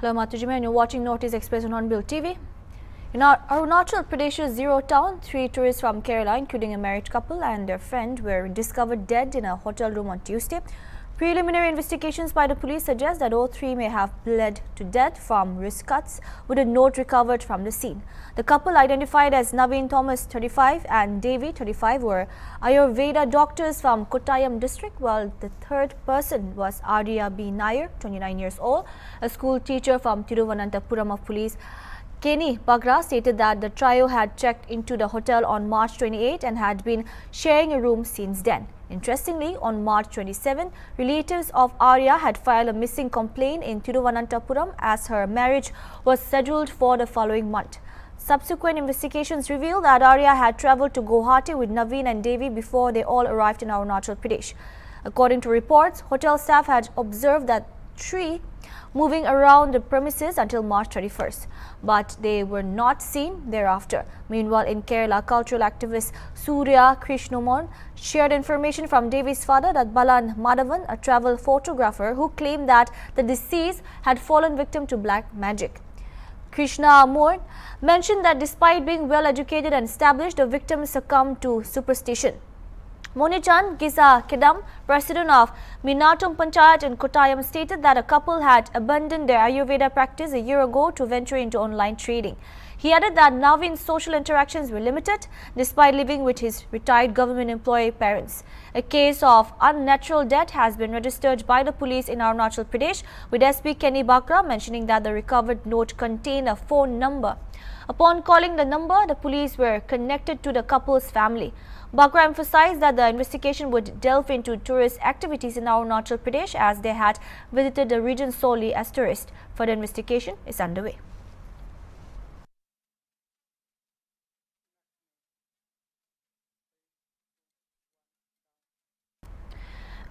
Hello, Matujima, and you're watching Notice Express on HornbillTV. In Arunachal Pradesh's Zero Town, 3 tourists from Kerala, including a married couple and their friend, were discovered dead in a hotel room on Tuesday. Preliminary investigations by the police suggest that all 3 may have bled to death from wrist cuts, with a note recovered from the scene. The couple, identified as Naveen Thomas, 35, and Devi, 35, were Ayurveda doctors from Kottayam district, while the third person was Arya B. Nair, 29 years old, a school teacher from Thiruvananthapuram of police. Kenny Bagra stated that the trio had checked into the hotel on March 28 and had been sharing a room since then. Interestingly, on March 27, relatives of Arya had filed a missing complaint in Thiruvananthapuram as her marriage was scheduled for the following month. Subsequent investigations revealed that Arya had travelled to Guwahati with Naveen and Devi before they all arrived in Arunachal Pradesh. According to reports, hotel staff had observed that 3 moving around the premises until March 31st, but they were not seen thereafter. Meanwhile, in Kerala, cultural activist Surya Krishnamon shared information from Devi's father that Balan Madhavan, a travel photographer, who claimed that the deceased had fallen victim to black magic. Krishna Moore mentioned that despite being well educated and established, the victim succumbed to superstition. Monichan Gisa Kedam, president of Minatum Panchayat in Kottayam, stated that a couple had abandoned their Ayurveda practice a year ago to venture into online trading. He added that Naveen's social interactions were limited despite living with his retired government employee parents. A case of unnatural death has been registered by the police in Arunachal Pradesh, with SP Kenny Bakra mentioning that the recovered note contained a phone number. Upon calling the number, the police were connected to the couple's family. Bakra emphasized that the investigation would delve into tourist activities in Arunachal Pradesh as they had visited the region solely as tourists. Further investigation is underway.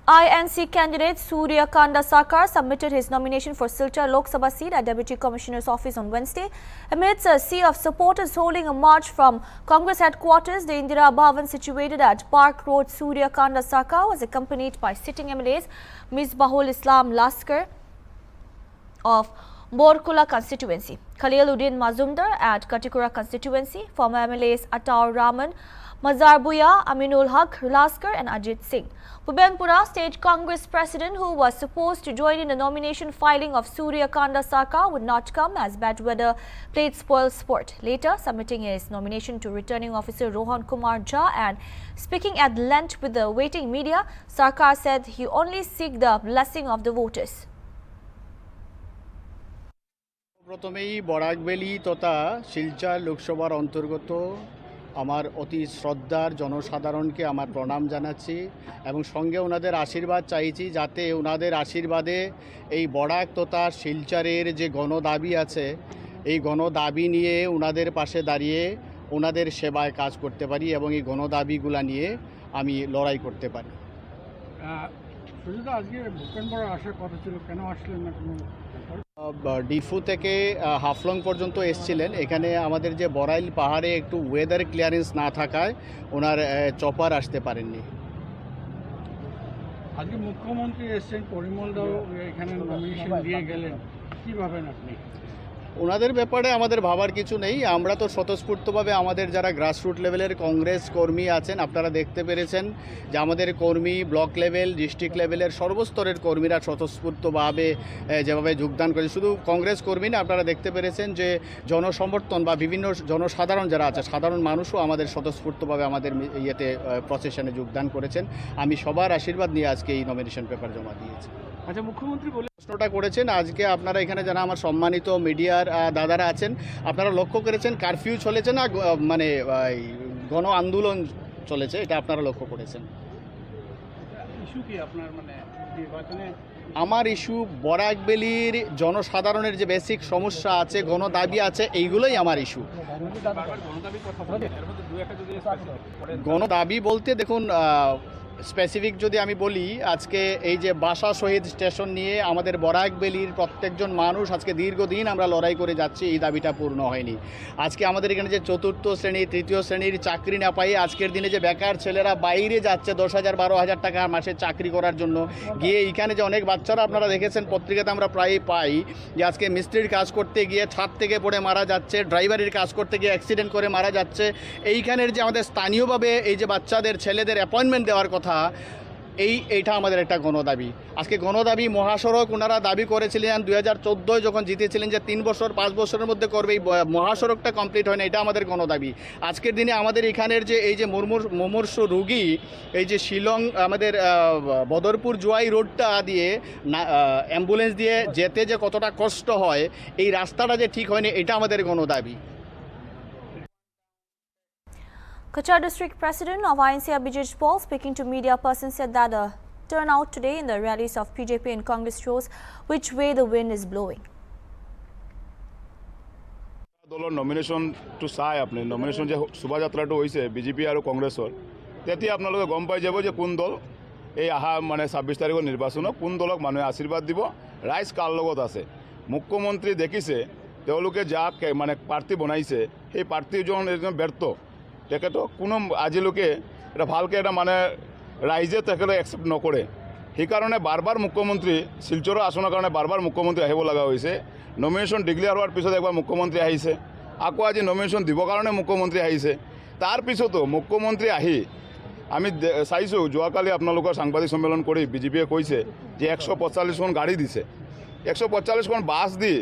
INC candidate Surya Kanda Sarkar submitted his nomination for Silchar Lok Sabha seat at Deputy Commissioner's office on Wednesday. Amidst a sea of supporters holding a march from Congress headquarters, the Indira Bhavan situated at Park Road, Surya Kanda Sarkar was accompanied by sitting MLAs Misbahul Islam Laskar of Borkula constituency, Khaliluddin Mazumdar at Katikura constituency, former MLAs Ataur Rahman, Mazarbuya, Aminul Haq Laskar and Ajit Singh. Bhubenpura State Congress President, who was supposed to join in the nomination filing of Surya Kanda Sarkar, would not come as bad weather played spoil sport. Later, submitting his nomination to returning officer Rohan Kumar Jha and speaking at length with the waiting media, Sarkar said he only seek the blessing of the voters. প্রথমেই বরাকবেলি তথা শিলচর লোকসভার অন্তর্গত আমার অতি শ্রদ্ধার জনসাধারণকে আমার প্রণাম জানাচ্ছি এবং সঙ্গে ওনাদের আশীর্বাদ চাইছি যাতে ওনাদের আশীর্বাদে এই বরাক তথা শিলচরের যে গণদাবি আছে এই গণদাবি নিয়ে ওনাদের পাশে দাঁড়িয়ে ওনাদের সেবায় কাজ করতে পারি এবং এই গণদাবিগুলা নিয়ে আমি লড়াই করতে পারি। আজকে ভূপেনপুর আসার কথা ছিল, কেন আসলেন না? ডিফু থেকে হাফলং পর্যন্ত এসেছিলেন। এখানে আমাদের যে বড়াইল পাহাড়ে একটু ওয়েদার ক্লিয়ারেন্স না থাকায় ওনার চপার আসতে পারেননি। আজকে মুখ্যমন্ত্রী এসেছেন, পরিমলদাও এখানে নমিনেশন দিয়ে গেলেন, কী ভাবেন আপনি? ওনাদের ব্যাপারে আমাদের ভাবার কিছু নেই। আমরা তো স্বতঃস্ফূর্তভাবে আমাদের যারা গ্রাসরুট লেভেলের কংগ্রেস কর্মী আছেন, আপনারা দেখতে পেরেছেন যে আমাদের কর্মী ব্লক লেভেল, ডিস্ট্রিক্ট লেভেলের সর্বস্তরের কর্মীরা স্বতঃস্ফূর্তভাবে যেভাবে যোগদান করে, শুধু কংগ্রেস কর্মী না, আপনারা দেখতে পেরেছেন যে জনসমর্থন বা বিভিন্ন জনসাধারণ যারা আছে, সাধারণ মানুষও আমাদের স্বতঃস্ফূর্তভাবে আমাদের ইয়েতে প্রসেশনে যোগদান করেছেন। আমি সবার আশীর্বাদ নিয়ে আজকে এই নমিনেশন পেপার জমা দিয়েছি। আচ্ছা, মুখ্যমন্ত্রী বলে প্রশ্নটা করেছেন, আজকে আপনারা এখানে যারা আমার সম্মানিত মিডিয়ার দাদারা আছেন, আপনারা লক্ষ্য করেছেন কারফিউ চলেছে না মানে গণ আন্দোলন চলেছে, এটা আপনারা লক্ষ্য করেছেন। ইস্যু কি আপনার, মানে নির্বাচনে? আমার ইস্যু বরাকবেলির জনসাধারণের যে বেসিক সমস্যা আছে, গণদাবি আছে, এইগুলোই আমার ইস্যু। গণদাবি বলতে দেখুন স্পেসিফিক যদি আমি বলি, আজকে এই যে বাসা শহীদ স্টেশন নিয়ে আমাদের বরাকবেলির প্রত্যেকজন মানুষ আজকে দীর্ঘদিন আমরা লড়াই করে যাচ্ছি, এই দাবিটা পূর্ণ হয়নি। আজকে আমাদের এখানে যে চতুর্থ শ্রেণী, তৃতীয় শ্রেণীর চাকরি না পাই, আজকের দিনে যে বেকার ছেলেরা বাইরে যাচ্ছে 10,000 12,000 টাকা মাসে চাকরি করার জন্য গিয়ে, এইখানে যে অনেক বাচ্চারা আপনারা দেখেছেন পত্রিকাতে আমরা প্রায়ই পাই যে আজকে মিস্ত্রির কাজ করতে গিয়ে ছাদ থেকে পড়ে মারা যাচ্ছে, ড্রাইভারের কাজ করতে গিয়ে অ্যাক্সিডেন্ট করে মারা যাচ্ছে। এইখানের যে আমাদের স্থানীয়ভাবে এই যে বাচ্চাদের ছেলেদের অ্যাপয়েন্টমেন্ট দেওয়ার কথা, এইটা আমাদের একটা গণদাবি। আজকে গণদাবি মহাসড়ক ওনারা দাবি করেছিলেন 2014 যখন জিতেছিলেন যে 3 বছর 5 বছরের মধ্যে করবে, এই মহাসড়কটা কমপ্লিট হয় না, এটা আমাদের গণদাবি। আজকের দিনে আমাদের এখানের যে এই যে মুমূর্ষ রোগী, এই যে শিলং আমাদের বদরপুর জোয়াই রোডটা দিয়ে অ্যাম্বুলেন্স দিয়ে যেতে যে কতটা কষ্ট হয়, এই রাস্তাটা যে ঠিক হয়নি, এটা আমাদের গণদাবি। Cachar District President of INC Abhijit Paul, speaking to media persons, said that the turnout today in the rallies of BJP and Congress shows which way the wind is blowing. দলৰ নমিনেশ্যনটো চাই আপুনি, নমিনেশ্যন যে শোভাযাত্ৰাটো হৈছে BJP আৰু কংগ্ৰেছৰ, তেতিয়া আপোনালোকে গম পাই যাব যে কোন দল এই অহা 26 তাৰিখৰ নিৰ্বাচনত কোন দলক মানুহে আশীৰ্বাদ দিব, ৰাইজ কাৰ লগত আছে। মুখ্যমন্ত্ৰী দেখিছে তেওঁলোকে যাক প্ৰাৰ্থী বনাইছে, সেই প্ৰাৰ্থীজন একদম ব্যৰ্থ। তেখেতক কোনো আজিলৈকে এটা ভালকৈ এটা ৰাইজে তেখেতক একচেপ্ট নকৰে। সেইকাৰণে বাৰ বাৰ মুখ্যমন্ত্ৰী শিলচৰৰ আসনৰ কাৰণে বাৰ বাৰ মুখ্যমন্ত্ৰী আহিব লগা হৈছে। নমিনেশ্যন ডিক্লেয়াৰ হোৱাৰ পিছত একবাৰ মুখ্যমন্ত্ৰী আহিছে, আকৌ আজি নমিনেশ্যন দিবৰ কাৰণে মুখ্যমন্ত্ৰী আহিছে। তাৰপিছতো মুখ্যমন্ত্ৰী আহি আমি চাইছোঁ, যোৱাকালি আপোনালোকৰ সাংবাদিক সন্মিলন কৰি বিজেপিয়ে কৈছে যে 145খন গাড়ী দিছে, 145খন বাছ দি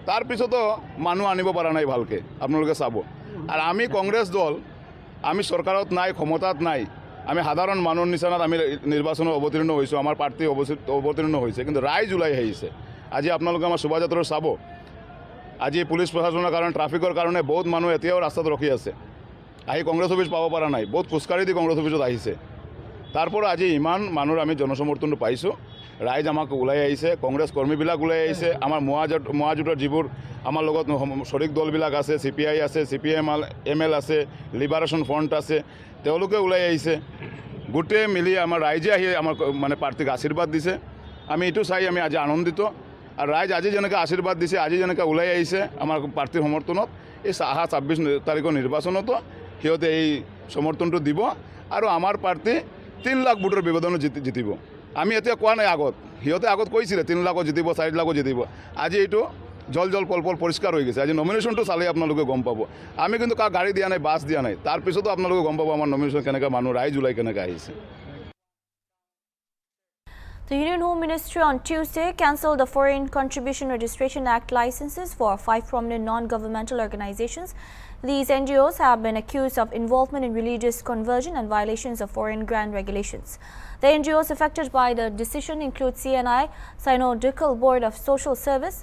তাৰপিছতো মানুহ আনিব পৰা নাই ভালকৈ, আপোনালোকে চাব। আৰু আমি কংগ্ৰেছ দল, আমি চৰকাৰত নাই, ক্ষমতাত নাই, আমি সাধাৰণ মানুহৰ নিচিনাত আমি নিৰ্বাচনত অৱতীৰ্ণ হৈছোঁ, আমাৰ প্ৰাৰ্থী অৱতীৰ্ণ হৈছে, কিন্তু ৰাইজ ওলাই আহিছে। আজি আপোনালোকে আমাৰ শোভাযাত্ৰা চাব, আজি পুলিচ প্ৰশাসনৰ কাৰণে, ট্ৰাফিকৰ কাৰণে বহুত মানুহ এতিয়াও ৰাস্তাত ৰখি আছে, আহি কংগ্ৰেছ অফিচ পাব পৰা নাই, বহুত খোজকাঢ়ি দি কংগ্ৰেছ অফিচত আহিছে। তাৰপৰা আজি ইমান মানুহৰ আমি জনসমৰ্থনটো পাইছোঁ, ৰাইজ আমাক ওলাই আহিছে, কংগ্ৰেছ কৰ্মীবিলাক ওলাই আহিছে, আমাৰ মহাজোঁটৰ যিবোৰ আমাৰ লগত শৰিক দলবিলাক আছে, CPI আছে, CPML আছে, লিবাৰেশ্যন ফ্ৰণ্ট আছে, তেওঁলোকে ওলাই আহিছে। গোটেই মিলি আমাৰ ৰাইজে আহি আমাৰ প্ৰাৰ্থীক আশীৰ্বাদ দিছে। আমি এইটো চাই আমি আজি আনন্দিত। আৰু ৰাইজ আজি যেনেকৈ আশীৰ্বাদ দিছে, আজি যেনেকৈ ওলাই আহিছে আমাৰ প্ৰাৰ্থীৰ সমৰ্থনত, এই অহা 26 তাৰিখৰ নিৰ্বাচনতো সিহঁতে এই সমৰ্থনটো দিব। আৰু আমাৰ প্ৰাৰ্থী 3 লাখ ভোটৰ ব্যৱধানত জিতিব। আমি এতিয়া কোৱা নাই, আগত সিহঁতে আগত কৈছিলে 3 লাখত জিতিব, 4 লাখত জিতিব। আজি এইটো জল পল পৰিষ্কাৰ হৈ গৈছে। আজি নমিনেশ্যনটো চালে আপোনালোকে গম পাব। আমি কিন্তু কাক গাড়ী দিয়া নাই, বাছ দিয়া নাই। তাৰপিছতো আপোনালোকে গম পাব আমাৰ নমিনেশ্যন কেনেকৈ মানুহ ৰাইজ ওলাই কেনেকৈ আহিছে। The Union Home Ministry on Tuesday cancelled the Foreign Contribution Registration Act licenses for 5 prominent non-governmental organizations. These NGOs have been accused of involvement in religious conversion and violations of foreign grant regulations. The NGOs affected by the decision include CNI, Synodical Board of Social Service,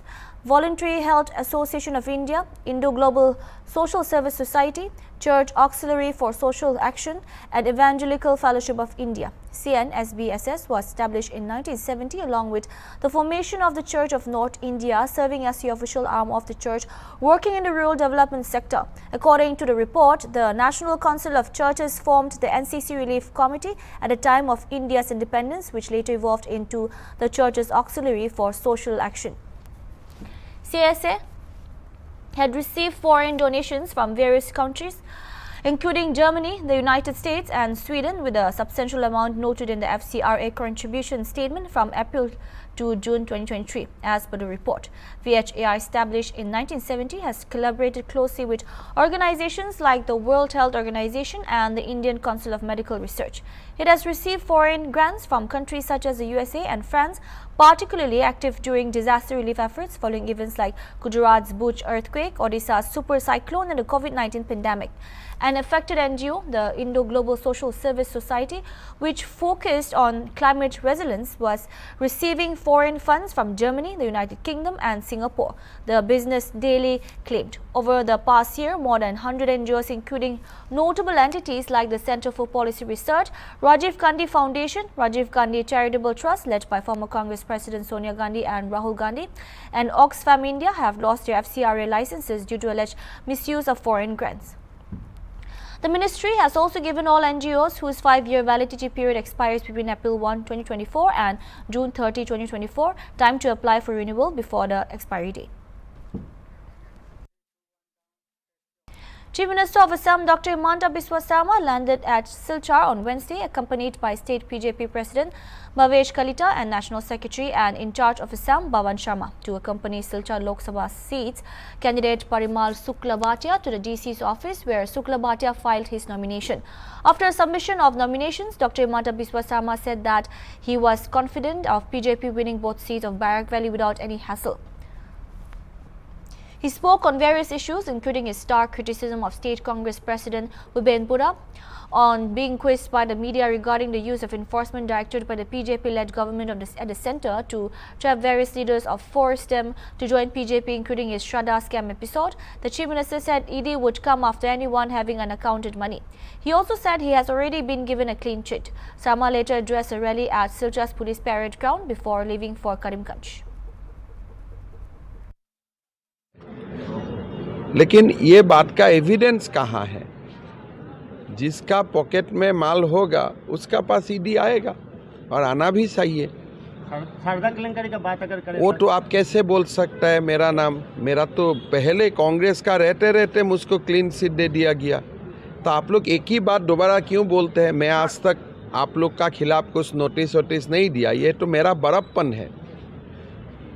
Voluntary Health Association of India, Indo-Global Social Service Society, Church Auxiliary for Social Action, and Evangelical Fellowship of India. CNSBSS was established in 1970 along with the formation of the Church of North India, serving as the official arm of the church working in the rural development sector. According to the report, the National Council of Churches formed the NCC Relief Committee at the time of India's independence, which later evolved into the Church's Auxiliary for Social Action. CSA had received foreign donations from various countries, including Germany, the United States and Sweden, with a substantial amount noted in the FCRA contribution statement from April to June 2023. As per the report, VHAI, established in 1970, has collaborated closely with organizations like the World Health Organization and the Indian Council of Medical Research. It has received foreign grants from countries such as the USA and France, particularly active during disaster relief efforts following events like Gujarat's Bhuj earthquake, Odisha's super cyclone and the COVID-19 pandemic. An affected NGO, the Indo-Global Social Service Society, which focused on climate resilience, was receiving foreign funds from Germany, the United Kingdom and Singapore, the Business Daily claimed. Over the past year, more than 100 NGOs, including notable entities like the Center for Policy Research, Rajiv Gandhi Foundation, Rajiv Gandhi Charitable Trust, led by former Congress President Sonia Gandhi and Rahul Gandhi, and Oxfam India, have lost their FCRA licenses due to alleged misuse of foreign grants. The ministry has also given all NGOs whose 5-year validity period expires between April 1, 2024 and June 30, 2024 time to apply for renewal before the expiry date. Chief Minister of Assam Dr. Himanta Biswa Sarma landed at Silchar on Wednesday, accompanied by State BJP President Bhavesh Kalita and National Secretary and in charge of Assam Bhavan Sharma to accompany Silchar Lok Sabha seats candidate Parimal Suklabhatia to the DC's office, where Suklabhatia filed his nomination. After submission of nominations, Dr. Himanta Biswa Sarma said that he was confident of BJP winning both seats of Barak Valley without any hassle. He spoke on various issues, including his stark criticism of State Congress President Bhupen Bora on being quizzed by the media regarding the use of enforcement directed by the BJP-led government at the centre to trap various leaders or force them to join BJP, including his Shraddha scam episode. The Chief Minister said ED would come after anyone having unaccounted money. He also said he has already been given a clean chit. Sarma later addressed a rally at Silchar's police parade ground before leaving for Karimganj. लेकिन ये बात का evidence कहाँ है? जिसका pocket में माल होगा उसका पास ईडी आएगा और आना भी चाहिए। का बात अगर करें वो तो आप कैसे बोल सकता है मेरा नाम? मेरा तो पहले कांग्रेस का रहते रहते मुझको क्लीन चिट दे दिया गया। तो आप लोग एक ही बात दोबारा क्यों बोलते हैं? मैं आज तक आप लोग का खिलाफ कुछ नोटिस नहीं दिया। ये तो मेरा बड़प्पन है।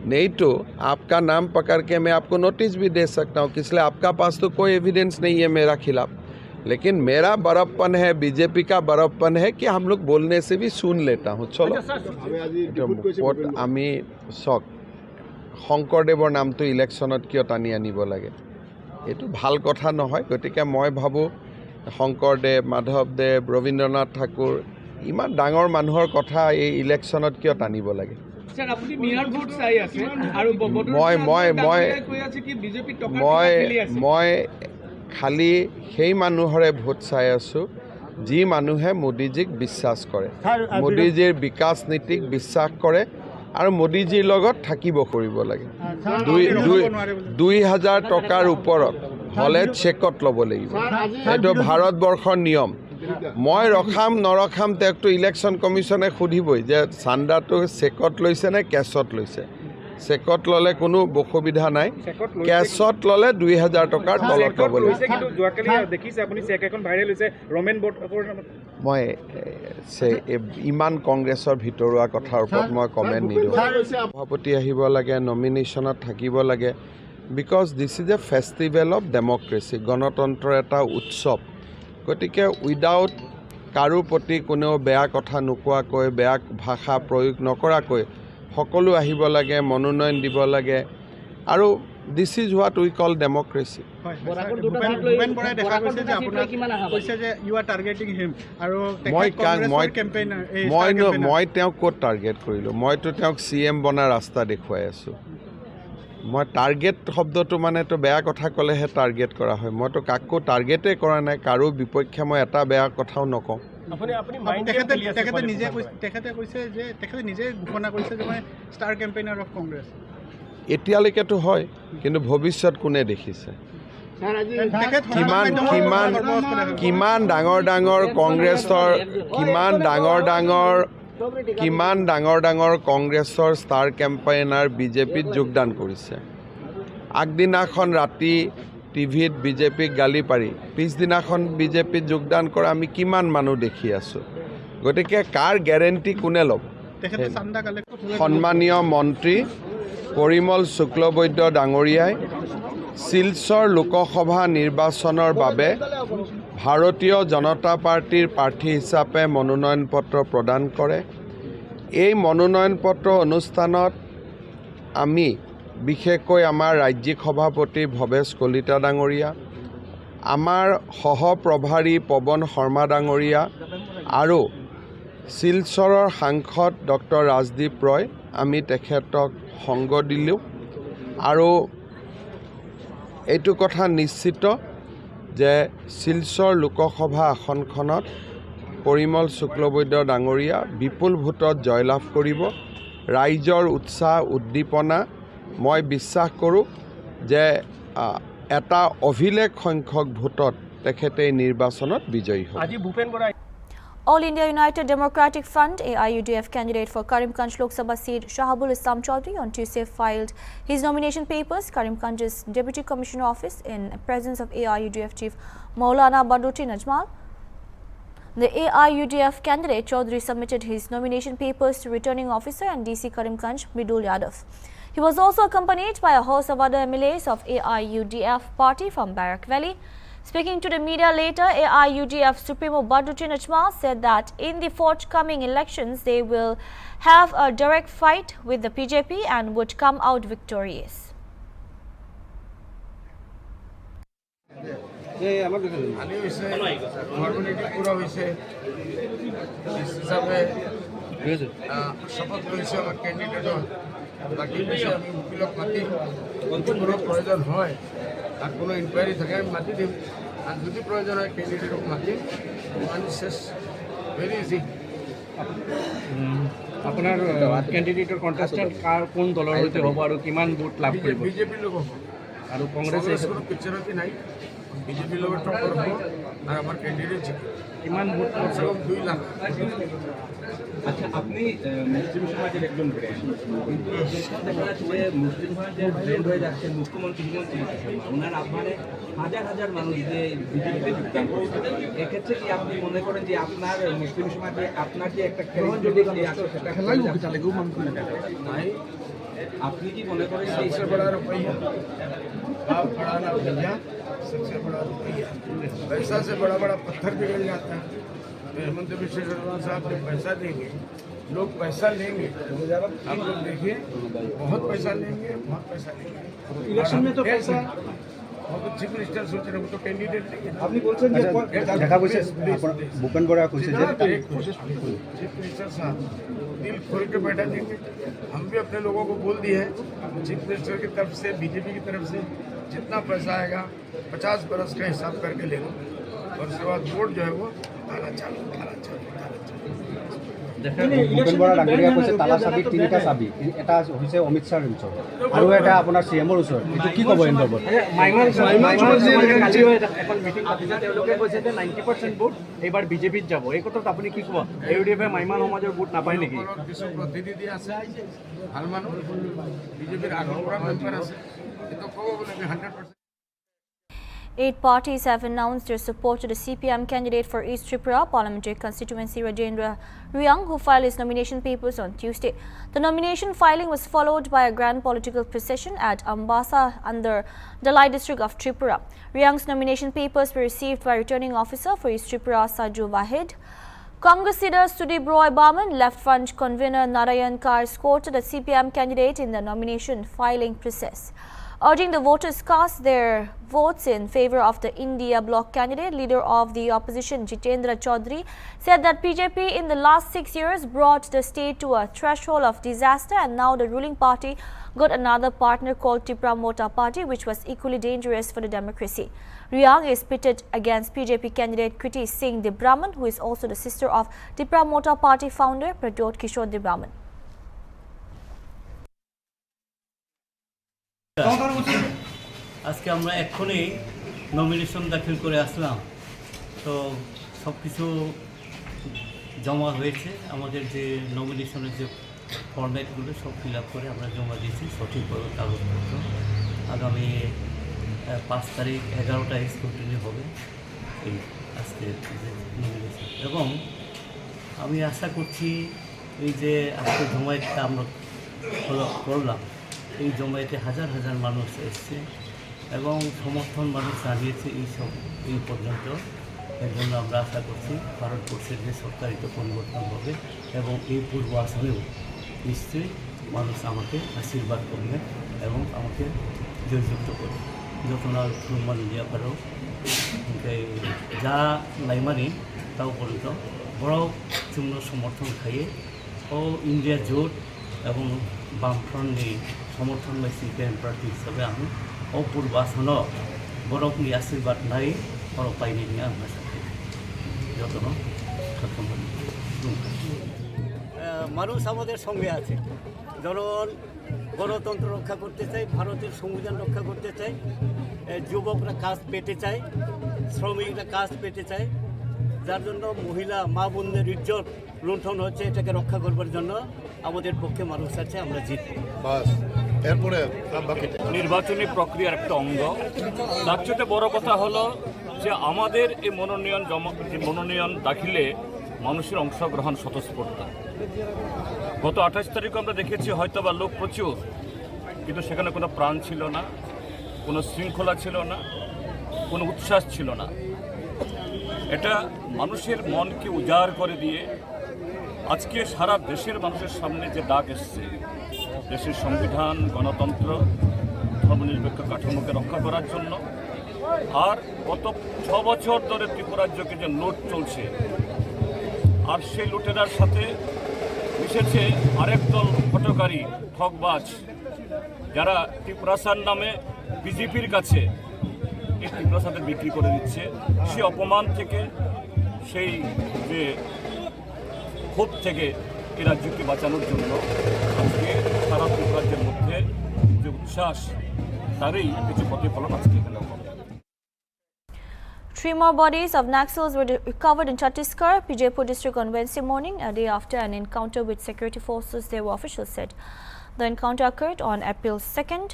नहीं तो आपका नाम पकड़ के मैं आपको नोटिस भी दे सकता हूँ, इसलिए आपका पास तो कोई एविडेंस नहीं है मेरा खिलाफ। लेकिन मेरा बड़प्पन है, बीजेपी का बड़प्पन है कि हम लोग बोलने से भी सुन लेता हूँ। चलो आमी चक शंकरदेवर नाम तो इलेक्शनत क्यों टानी आनिब लागे? ये तो भाल कथा নহয়। गतिके मैं भावो शंकरदेव, माधवदेव, रवीन्द्रनाथ ठाकुर इमान डाঙर মানুহৰ কথা এই ইলেকশ্যনত কিয় টানিব লাগে? মই খালি সেই মানুহৰে ভোট চাই আছো যি মানুহে মোদীজীক বিশ্বাস কৰে, মোদীজীৰ বিকাশ নীতিক বিশ্বাস কৰে আৰু মোদীজীৰ লগত থাকিব কৰিব লাগে। 2000 টকাৰ ওপৰত হলে চেকত ল'ব লাগিব। এইটো ভাৰতবৰ্ষৰ নিয়ম। মই ৰখাম নৰখাম তেওঁকতো ইলেকশ্যন কমিশ্যনে সুধিবই যে চান্দাটো চেকত লৈছে নে কেছত লৈছে। চেকত ল'লে কোনো অসুবিধা নাই, কেছত ল'লে 2000 টকাৰ তলত ল'ব লাগিব। মই ইমান কংগ্ৰেছৰ ভিতৰুৱা কথাৰ ওপৰত মই কমেণ্ট নিদিওঁ। সভাপতি আহিব লাগে, নমিনেশ্যনত থাকিব লাগে, because this is a festival of democracy, গণতন্ত্ৰৰ এটা উৎসৱ। গতিকে উইদাউট কাৰো প্ৰতি কোনেও বেয়া কথা নোকোৱাকৈ, বেয়া ভাষা প্ৰয়োগ নকৰাকৈ সকলো আহিব লাগে, মনোনয়ন দিব লাগে, আৰু this is what we call democracy. মই তেওঁক ক'ত টাৰ্গেট কৰিলোঁ? মইতো তেওঁক CM বনা ৰাস্তা দেখুৱাই আছোঁ। মই টাৰ্গেট শব্দটো মানে তো বেয়া কথা ক'লেহে টাৰ্গেট কৰা হয়। মইতো কাকো টাৰ্গেটেই কৰা নাই, কাৰো বিপক্ষে মই এটা বেয়া কথাও নকওঁ। এতিয়ালৈকেতো হয়, কিন্তু ভৱিষ্যত কোনে দেখিছে? কিমান ডাঙৰ ডাঙৰ কংগ্ৰেছৰ কংগ্ৰেছৰ ষ্টাৰ কেম্পেইনাৰ বিজেপিত যোগদান কৰিছে। আগদিনাখন ৰাতি টিভিত বিজেপিক গালি পাৰি পিছদিনাখন বিজেপিত যোগদান কৰা আমি কিমান মানুহ দেখি আছোঁ। গতিকে কাৰ গ্যাৰেণ্টি কোনে ল'ব? সন্মানীয় মন্ত্ৰী পৰিমল শুক্লবৈদ্য ডাঙৰীয়াই শিলচৰ লোকসভা নিৰ্বাচনৰ বাবে ভাৰতীয় জনতা পাৰ্টিৰ প্ৰাৰ্থী হিচাপে মনোনয়ন পত্ৰ প্ৰদান কৰে। এই মনোনয়ন পত্ৰ অনুষ্ঠানত আমি বিশেষকৈ আমাৰ ৰাজ্যিক সভাপতি ভৱেশ কলিতা ডাঙৰীয়া, আমাৰ সহপ্ৰভাৰী পৱন শৰ্মা ডাঙৰীয়া আৰু শিলচৰৰ সাংসদ ডক্টৰ ৰাজদীপ ৰয়, আমি তেখেতক সংগ দিলোঁ। আৰু এইটো কথা নিশ্চিত যে শিলচৰ লোকসভা আসনখনত পৰিমল শুক্লবৈদ্য ডাঙৰীয়া বিপুল ভোটত জয়লাভ কৰিব। ৰাইজৰ উৎসাহ উদ্দীপনা মই বিশ্বাস কৰোঁ যে এটা অভিলেখ সংখ্যক ভোটত তেখেতে নিৰ্বাচনত বিজয়ী হ'ব। আজি ভূপেন বৰাই All India United Democratic Front AIUDF candidate for Karimganj Lok Sabha seat Shahabul Islam Chaudhary on Tuesday filed his nomination papers Karimganj's Deputy Commissioner Office in presence of AIUDF Chief Maulana Badruti Najmal. The AIUDF candidate Chaudhary submitted his nomination papers to returning officer and DC Karimganj Midul Yadav. He was also accompanied by a host of other MLAs of AIUDF party from Barak Valley. Speaking to the media later, AIUDF Supremo Badruti Najmal said that in the forthcoming elections, they will have a direct fight with the BJP and would come out victorious. শপথ লৈছে আমার ক্যান্ডিডেটর বাকি বিষয়ে আমি উকিলক মাতি কোনো প্রয়োজন হয় আর কোনো ইনকোয়ারি থাকে আমি মাতি দিম আর যদি প্রয়োজন হয় ক্যান্ডিডেটক মাতি মানে শেষ ভেরি ইজি আপোনাৰ কেণ্ডিডেটৰ কণ্টেষ্টেণ্ট কাৰ কোন দলৰ সৈতে হ'ব আৰু কিমান ভোট লাভ কৰিব বিজেপির লোক হব আৰু কংগ্ৰেছে কোনো পিকচারতি নাই বিজেপির লোকের টক্কর হব আর আমার ক্যান্ডিডেট কিমান ভোট কমসে কম 2 লাখ আচ্ছা আপনি মুসলিম সমাজের একজন ব্র্যান্ড কিন্তু দেখা যাচ্ছে মুসলিম সমাজের ব্র্যান্ড হয়ে যাচ্ছে মুখ্যমন্ত্রী হিমন্ত বিশ্ব শর্মা ওনার আহ্বানে হাজার হাজার মানুষ যে বিজেপিতে যোগদান করছে এক্ষেত্রে কি আপনি মনে করেন যে আপনার মুসলিম সমাজে আপনার যে একটা গ্রহণযোগ্যতা আছে সেটা আপনি কি মনে করেন যে सबसे बड़ा रुपया बाप बड़ा ना भैया सबसे बड़ा रुपया पैसा से बड़ा बड़ा पत्थर पिघल जाता है तो हेमंत विश्व शर्मा साहब जब पैसा देंगे लोग पैसा लेंगे आप लोग देखिए बहुत पैसा लेंगे इलेक्शन में तो पैसा चीफ मिनिस्टर सोच रहे वो तो कैंडिडेट लेंगे আপুনি কৈছে যে দেখা গৈছে ভূপেন বৰাই কৈছে যে चीफ मिनिस्टर साहब दिल खोल के बैठा देंगे हम भी अपने लोगों को बोल दिए हैं चीफ मिनिस्टर की तरफ से बीजेपी की तरफ से जितना पैसा आएगा 50 बरस का हिसाब करके ले लो और उसके बाद वोट जो है वो ताला चालू ভূপেন বৰা ডাঙৰীয়া কৈছে তালা চাবি 3টা চাবি এটা হৈছে অমিত শ্বাহৰ অঞ্চল আৰু এটা আপোনাৰ CMৰ ওচৰত এইটো কি ক'ব এন বাবদ এখন মিটিং পাতিছে তেওঁলোকে কৈছে যে 90% ভোট এইবাৰ বিজেপিত যাব এই কথাত আপুনি কি ক'ব ইউডিএফে মাইমান সমাজৰ ভোট নাপায় নেকি কিছু প্রতিনিধি আছে ভাল মানুষ বিজেপির আগৰ পৰা মেম্বার আছে কিন্তু ক'ব বলে 100% 8 parties have announced their support to the CPM candidate for East Tripura Parliamentary Constituency Rajendra Ryang, who filed his nomination papers on Tuesday. The nomination filing was followed by a grand political procession at Ambasa under Dalai district of Tripura. Ryang's nomination papers were received by returning officer for East Tripura Saju Wahid. Congress leader Sudip Roy Barman, Left Front convener Narayan Kar escorted the CPM candidate in the nomination filing process. Urging the voters cast their votes in favor of the India Bloc candidate, leader of the opposition Jitendra Chaudhary said that BJP in the last 6 years brought the state to a threshold of disaster, and now the ruling party got another partner called Tripura Mota Party, which was equally dangerous for the democracy. Ryang is pitted against BJP candidate Kriti Singh Dibraman, who is also the sister of Tripura Mota Party founder Pradot Kishore Dibraman. আজকে আমরা এক্ষুনি nomination দাখিল করে আসলাম তো সব কিছু জমা হয়েছে আমাদের যে নমিনেশনের যে ফরম্যাটগুলো সব ফিল আপ করে আমরা জমা দিয়েছি সঠিকভাবে কাগজপত্র আগামী 5 তারিখ 11টায় স্ক্রুটিনি হবে এই আজকে নমিনেশন এবং আমি আশা করছি এই যে আজকে জমায়েতটা আমরা করলাম এই জমায়েতে হাজার হাজার মানুষ এসছে এবং সমর্থন মানুষ জানিয়েছে এই পর্যন্ত এর জন্য আমরা আশা করছি ভারতবর্ষের যে সরকারিত পরিবর্তন হবে এবং এই পূর্ব আসামেও নিশ্চয়ই মানুষ আমাকে আশীর্বাদ করবে এবং আমাকে জয়যুক্ত করবে যতনাল খুরমান দিয়া পারো যা লাইমানি তাও পর্যন্ত বড় চূর্ণ সমর্থন খাইয়ে ও ইন্ডিয়া জোট এবং বামফ্রন্টনি সমর্থন বা সিপিএম প্রার্থী হিসাবে আমি অপূর্ব আসন বরফনি আশীর্বাদ নাই বড় পাইনি নিয়ে আমার সাথে যত্ন মানুষ আমাদের সঙ্গে আছে জনগণ গণতন্ত্র রক্ষা করতে চাই, ভারতের সংবিধান রক্ষা করতে চাই, যুবকরা কাজ পেতে চায়, শ্রমিকরা কাজ পেতে চায়, যার জন্য মহিলা মা বোনদের ইজ্জত লুণ্ঠন হচ্ছে, এটাকে রক্ষা করবার জন্য আমাদের পক্ষে মানুষ আছে, আমরা জিতব। বাস এরপরে নির্বাচনী প্রক্রিয়ার একটা অঙ্গ। তার চেয়ে বড় কথা হলো যে আমাদের এই মনোনয়ন দাখিলে মানুষের অংশগ্রহণ স্বতঃস্ফূর্ত। গত 28 তারিখে আমরা দেখেছি হয়তো বা লোক প্রচুর, কিন্তু সেখানে কোনো প্রাণ ছিল না, কোনো শৃঙ্খলা ছিল না, কোনো উচ্ছ্বাস ছিল না। এটা মানুষের মনকে উজাড় করে দিয়ে আজকে সারা দেশের মানুষের সামনে যে ডাক এসছে, দেশের সংবিধান, গণতন্ত্র, ধর্মনিরপেক্ষ কাঠামোকে রক্ষা করার জন্য। আর গত 6 বছর ধরে ত্রিপুরা রাজ্যকে যে লুট চলছে, আর সেই লুটেরার সাথে মিশেছে আরেক দল হটকারী ঠকবাজ, যারা ত্রিপুরাসার নামে বিজেপির কাছে এই ত্রিপুরাসাদের বিক্রি করে দিচ্ছে। সেই অপমান থেকে, সেই যে ক্ষোভ থেকে এই রাজ্যকে বাঁচানোর জন্য আজকে সারা ত্রিপুরাজ্যের মধ্যে যে উচ্ছ্বাস, তারই কিছু প্রতিফলন আজকে এখানে হবে। 3 more bodies of Naxals were recovered in Chhattisgarh, Bijaypur district on Wednesday morning, a day after an encounter with security forces, their officials said. The encounter occurred on April 2nd.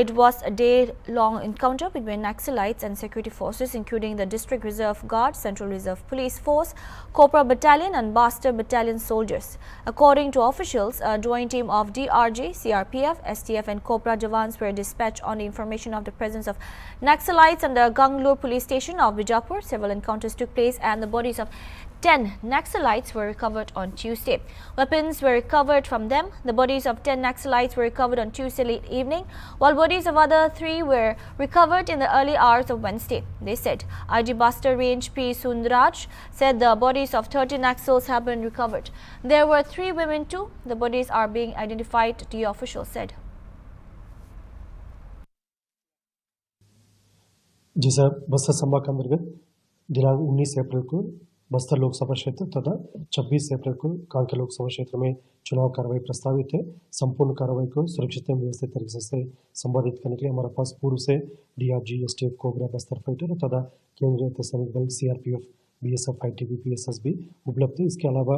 It was a day-long encounter between Naxalites and security forces, including the District Reserve Guard, Central Reserve Police Force, Cobra Battalion and Basta Battalion soldiers. According to officials, a joint team of DRG, CRPF, STF and Cobra Jawans were dispatched on the information of the presence of Naxalites and the Ganglur police station of Bijapur. Several encounters took place and the bodies of 10 Naxalites were recovered on Tuesday. Weapons were recovered from them. The bodies of 10 Naxalites were recovered on Tuesday late evening, while bodies of other 3 were recovered in the early hours of Wednesday. They said IG Buster Range P. Sundraj said the bodies of 30 Naxals have been recovered. There were 3 women too. The bodies are being identified, the official said. जी sir, Bastar संभाग के अंतर्गत दिनांक 19 अप्रैल को बस्तर लोकसभा क्षेत्र तथा 26 अप्रैल को कांकेर लोकसभा क्षेत्र में चुनाव कार्रवाई प्रस्तावित है। संपूर्ण कार्रवाई को सुरक्षित एवं व्यवस्थित तरीके से संबोधित करने के लिए हमारे पास पूर्व से DRG, STF, cobra, Bastar fighter तथा केंद्रीय अर्धसैनिक बल सीआरपीएफ, बीएसएफ, आईटीबीपी, पीएसएसबी उपलब्ध है। इसके अलावा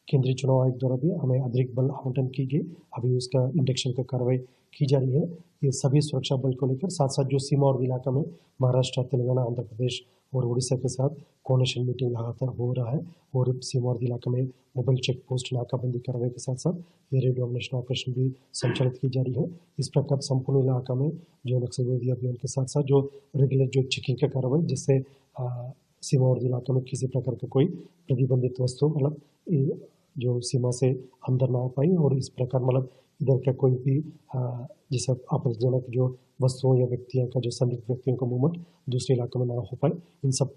केंद्रीय चुनाव आयोग द्वारा भी हमें अतिरिक्त बल आवंटन की गई, अभी उसका इंडक्शन का कार्रवाई की जा रही है। ये सभी सुरक्षा बल को लेकर साथ साथ जो सीमा और इलाका में महाराष्ट्र, तेलंगाना, आंध्र प्रदेश और उड़ीसा के साथ कोऑर्डिनेशन मीटिंग लगातार हो रहा है और सीमा और इलाके में मोबाइल चेक पोस्ट, नाकाबंदी कार्रवाई के साथ साथ एरिया डोमिनेशन ऑपरेशन भी संचालित की जा रही है। इस प्रकार संपूर्ण इलाका में जो नक्सलवादी अभियान के साथ साथ जो रेगुलर जो चेकिंग का कार्रवाई, जिससे सीमा और इलाके में किसी प्रकार का कोई प्रतिबंधित वस्तु मतलब जो सीमा से अंदर ना आ पाई और इस प्रकार मतलब इधर का कोई भी जैसे आपत्तिजनक जो वस्तुओं या व्यक्तियों का जो संदिग्ध व्यक्तियों का मूवमेंट दूसरे इलाके में ना हो पाए, इन सब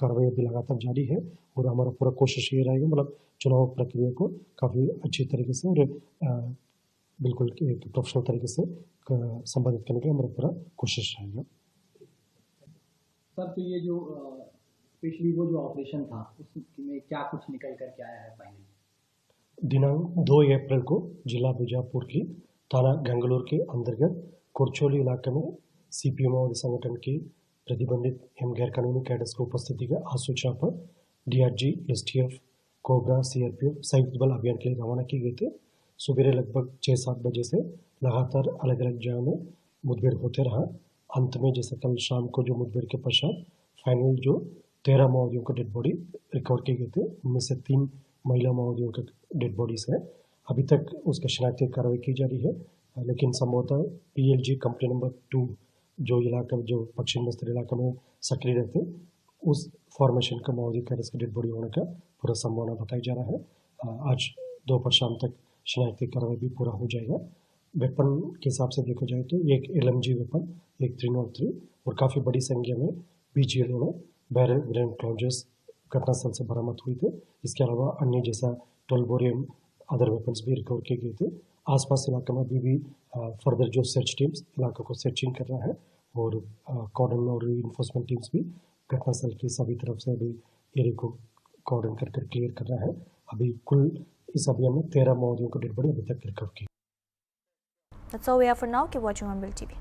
कार्रवाई भी लगातार जारी है। और हमारा पूरा कोशिश ये रहेगा मतलब चुनाव प्रक्रिया को काफ़ी अच्छी तरीके से और बिल्कुल एक प्रोफेशनल तरीके से संपादित करने का हमारा पूरा कोशिश रहेगा। सर, तो ये जो स्पेशली वो जो ऑपरेशन था उसमें क्या कुछ निकल कर के आया है फाइनली? दिनांक 2 अप्रैल को जिला बीजापुर की थाना गंगलोर के अंतर्गत कोरचोली इलाके में सीपीएम और संगठन की प्रतिबंधित एवं गैरकानूनी कैडर्स की उपस्थिति के आसूचना पर डीआरजी, एसटीएफ, कोबरा, सीआरपीएफ संयुक्त बल अभियान के लिए रवाना की गई थी। सुबह लगभग 6-7 बजे से लगातार अलग अलग जगह में मुठभेड़ होते रहा। अंत में जैसे कल शाम को जो मुठभेड़ के पश्चात फाइनल जो 13 माओवादियों का डेड बॉडी रिकवर की गई थी, उनमें से 3 महिला माओवादियों का डेड बॉडीज है। अभी तक उसका शनाख्ती कार्रवाई की जा रही है, लेकिन संभवतः पीएलजी कंपनी नंबर 2 जो इलाका जो पश्चिम बस्तर इलाका में सक्रिय रहते, उस फॉर्मेशन का माओवादी कैडर्स का डेड बॉडी होने का पूरा संभावना बताया जा रहा है। आज दोपहर शाम तक शनाख्ती कार्रवाई भी पूरा हो जाएगा। वेपन के हिसाब से देखा जाए तो एक LMG वेपन, एक 303 और काफ़ी बड़ी संख्या में BGL में बैरल ग्रेनेड लॉन्चर्स घटनास्थल से बरामद हुई थे। इसके अलावा अन्य जैसा 12 बोरियम अदर वेपन्स भी रिकवर किए गए थे। आसपास इलाके में अभी भी फर्दर जो सर्च टीम्स इलाके को सर्चिंग कर रहा है और कॉर्डन और इन्फोर्समेंट टीम्स भी घटनास्थल की सभी तरफ से अभी एरिया को कॉर्डन कर क्लियर कर रहा है। अभी कुल इस अभियान में 13 माओवादियों को डेड बॉडी अभी तक रिकवर की। That's all we have for now. Keep watching Hornbill TV.